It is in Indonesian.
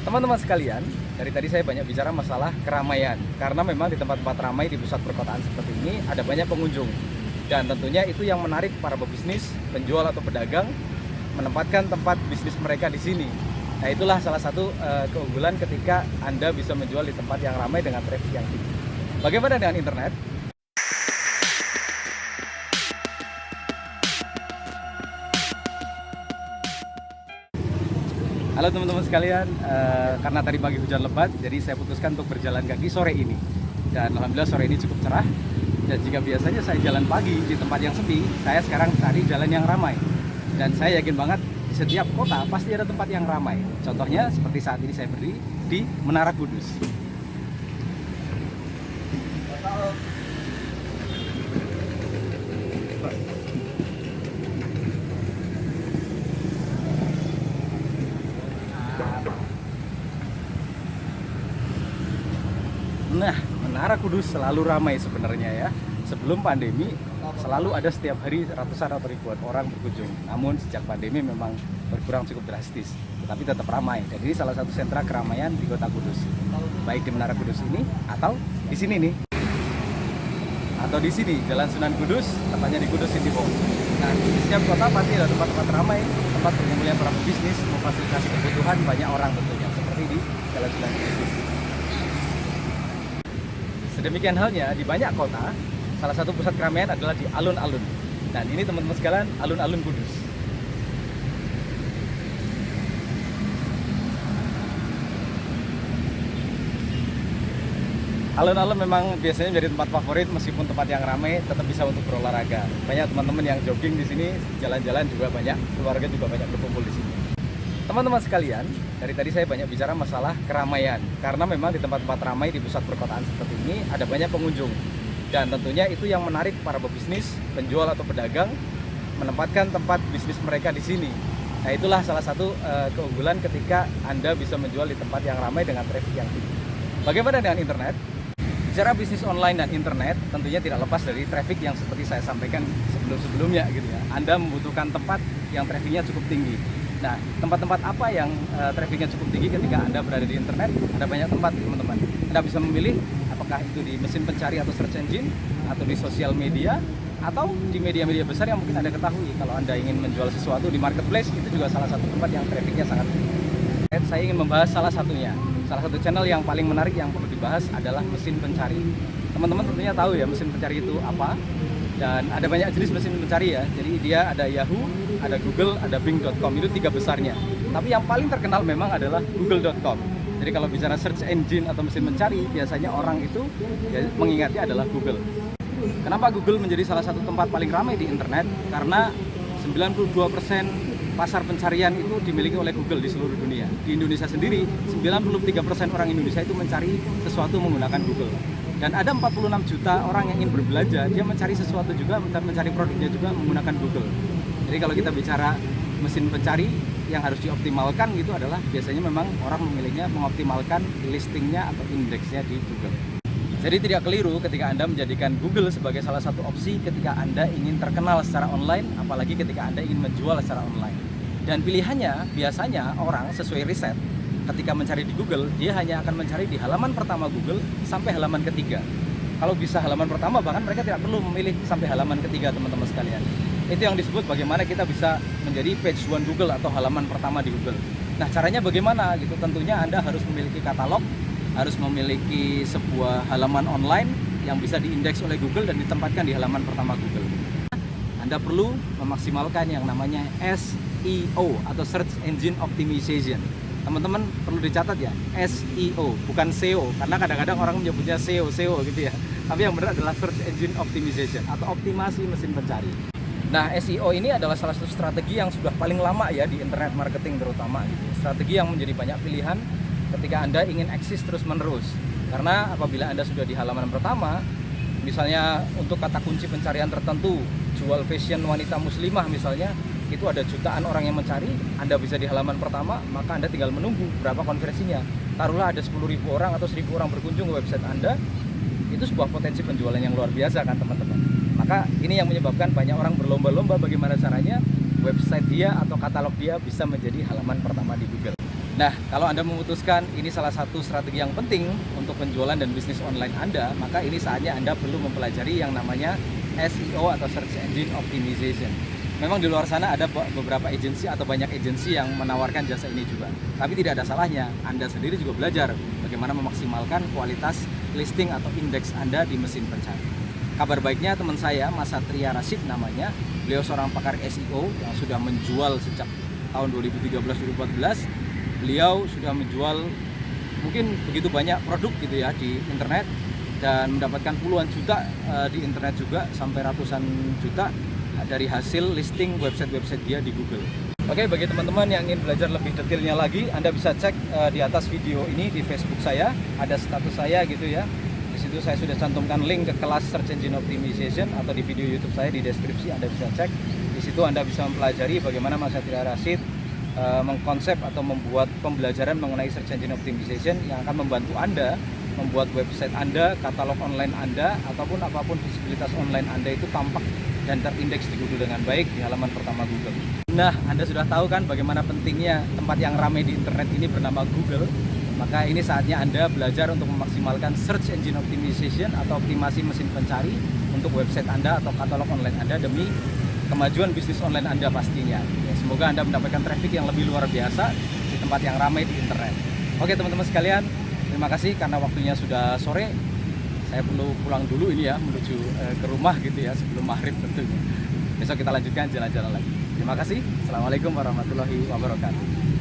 Teman-teman sekalian, dari tadi saya banyak bicara masalah keramaian. Karena memang di tempat-tempat ramai di pusat perkotaan seperti ini ada banyak pengunjung. Dan tentunya itu yang menarik para pebisnis, penjual atau pedagang menempatkan tempat bisnis mereka di sini. Nah, itulah salah satu keunggulan ketika Anda bisa menjual di tempat yang ramai dengan traffic yang tinggi. Bagaimana dengan internet? Halo teman-teman sekalian, karena tadi pagi hujan lebat, jadi saya putuskan untuk berjalan kaki sore ini. Dan alhamdulillah sore ini cukup cerah. Dan jika biasanya saya jalan pagi di tempat yang sepi, saya sekarang cari jalan yang ramai. Dan saya yakin banget di setiap kota pasti ada tempat yang ramai. Contohnya seperti saat ini saya berdiri di Menara Kudus. Nah, Menara Kudus selalu ramai sebenarnya ya. Sebelum pandemi selalu ada setiap hari ratusan atau ribuan orang berkunjung. Namun sejak pandemi memang berkurang cukup drastis, tetapi tetap ramai. Dan ini salah satu sentra keramaian di Kota Kudus. Baik di Menara Kudus ini atau di sini nih. Atau di sini Jalan Sunan Kudus, tepatnya di Kudus City Mall. Nah, di setiap kota pasti ada tempat-tempat ramai, tempat berkumpulnya para pebisnis, memfasilitasi kebutuhan banyak orang tentunya, seperti di Jalan Sunan Kudus. Sedemikian halnya di banyak kota, salah satu pusat keramaian adalah di alun-alun. Dan ini teman-teman sekalian, alun-alun Kudus. Alun-alun memang biasanya menjadi tempat favorit, meskipun tempat yang ramai tetap bisa untuk berolahraga. Banyak teman-teman yang jogging di sini, jalan-jalan juga banyak, keluarga juga banyak berkumpul di sini. Teman-teman sekalian, dari tadi saya banyak bicara masalah keramaian. Karena memang di tempat-tempat ramai di pusat perkotaan seperti ini ada banyak pengunjung. Dan tentunya itu yang menarik para pebisnis, penjual atau pedagang menempatkan tempat bisnis mereka di sini. Nah, itulah salah satu keunggulan ketika Anda bisa menjual di tempat yang ramai dengan traffic yang tinggi. Bagaimana dengan internet? Bicara bisnis online dan internet tentunya tidak lepas dari traffic yang seperti saya sampaikan sebelum-sebelumnya gitu ya. Anda membutuhkan tempat yang trafficnya cukup tinggi. Nah, tempat-tempat apa yang trafficnya cukup tinggi ketika Anda berada di internet? Ada banyak tempat, teman-teman. Anda bisa memilih apakah itu di mesin pencari atau search engine, atau di sosial media, atau di media-media besar yang mungkin Anda ketahui. Kalau Anda ingin menjual sesuatu di marketplace, itu juga salah satu tempat yang trafficnya sangat tinggi. Saya ingin membahas salah satunya. Salah satu channel yang paling menarik yang perlu dibahas adalah mesin pencari. Teman-teman tentunya tahu ya mesin pencari itu apa. Dan ada banyak jenis mesin pencari ya. Jadi dia ada Yahoo, ada Google, ada Bing.com. Itu tiga besarnya. Tapi yang paling terkenal memang adalah Google.com. Jadi kalau bicara search engine atau mesin pencari, biasanya orang itu ya, mengingatnya adalah Google. Kenapa Google menjadi salah satu tempat paling ramai di internet? Karena 92% pasar pencarian itu dimiliki oleh Google di seluruh dunia. Di Indonesia sendiri, 93% orang Indonesia itu mencari sesuatu menggunakan Google. Dan ada 46 juta orang yang ingin berbelanja, dia mencari sesuatu juga, mencari produknya juga menggunakan Google. Jadi kalau kita bicara mesin pencari yang harus dioptimalkan gitu adalah biasanya memang orang memilihnya mengoptimalkan listingnya atau indeksnya di Google. Jadi tidak keliru ketika Anda menjadikan Google sebagai salah satu opsi ketika Anda ingin terkenal secara online, apalagi ketika Anda ingin menjual secara online. Dan pilihannya biasanya orang sesuai riset, ketika mencari di Google, dia hanya akan mencari di halaman pertama Google sampai halaman ketiga. Kalau bisa halaman pertama, bahkan mereka tidak perlu memilih sampai halaman ketiga, teman-teman sekalian. Itu yang disebut bagaimana kita bisa menjadi page one Google atau halaman pertama di Google. Nah, caranya bagaimana gitu? Tentunya Anda harus memiliki katalog, harus memiliki sebuah halaman online yang bisa diindeks oleh Google dan ditempatkan di halaman pertama Google. Anda perlu memaksimalkan yang namanya SEO atau Search Engine Optimization. Teman-teman perlu dicatat ya, SEO, bukan SEO, karena kadang-kadang orang menyebutnya SEO gitu ya. Tapi yang benar adalah Search Engine Optimization atau optimasi mesin pencari. Nah, SEO ini adalah salah satu strategi yang sudah paling lama ya di internet marketing terutama gitu. Strategi yang menjadi banyak pilihan ketika Anda ingin eksis terus-menerus. Karena apabila Anda sudah di halaman pertama, misalnya untuk kata kunci pencarian tertentu, jual fashion wanita muslimah misalnya, itu ada jutaan orang yang mencari, Anda bisa di halaman pertama, maka Anda tinggal menunggu berapa konversinya. Taruhlah ada 10.000 orang atau 1.000 orang berkunjung ke website Anda, itu sebuah potensi penjualan yang luar biasa kan teman-teman. Maka ini yang menyebabkan banyak orang berlomba-lomba bagaimana caranya website dia atau katalog dia bisa menjadi halaman pertama di Google. Nah, kalau Anda memutuskan ini salah satu strategi yang penting untuk penjualan dan bisnis online Anda, maka ini saatnya Anda perlu mempelajari yang namanya SEO atau Search Engine Optimization. Memang di luar sana ada beberapa agensi atau banyak agensi yang menawarkan jasa ini juga. Tapi tidak ada salahnya, Anda sendiri juga belajar bagaimana memaksimalkan kualitas listing atau indeks Anda di mesin pencari. Kabar baiknya teman saya, Mas Satria Rashid namanya, beliau seorang pakar SEO yang sudah menjual sejak tahun 2013-2014. Beliau sudah menjual mungkin begitu banyak produk gitu ya di internet dan mendapatkan puluhan juta di internet juga, sampai ratusan juta dari hasil listing website-website dia di Google. Oke, bagi teman-teman yang ingin belajar lebih detailnya lagi, Anda bisa cek di atas video ini di Facebook saya, ada status saya gitu ya. Di situ saya sudah cantumkan link ke kelas Search Engine Optimization, atau di video YouTube saya di deskripsi Anda bisa cek. Di situ Anda bisa mempelajari bagaimana Mas Satria Rashid mengkonsep atau membuat pembelajaran mengenai Search Engine Optimization yang akan membantu Anda membuat website Anda, katalog online Anda, ataupun apapun visibilitas online Anda itu tampak dan terindeks di Google dengan baik di halaman pertama Google. Nah, Anda sudah tahu kan bagaimana pentingnya tempat yang ramai di internet ini bernama Google. Maka ini saatnya Anda belajar untuk memaksimalkan Search Engine Optimization atau optimasi mesin pencari untuk website Anda atau katalog online Anda demi kemajuan bisnis online Anda pastinya. Ya, semoga Anda mendapatkan traffic yang lebih luar biasa di tempat yang ramai di internet. Oke teman-teman sekalian, terima kasih karena waktunya sudah sore. Saya perlu pulang dulu ini ya, menuju ke rumah gitu ya, sebelum maghrib tentunya. Besok kita lanjutkan jalan-jalan lagi. Terima kasih. Assalamualaikum warahmatullahi wabarakatuh.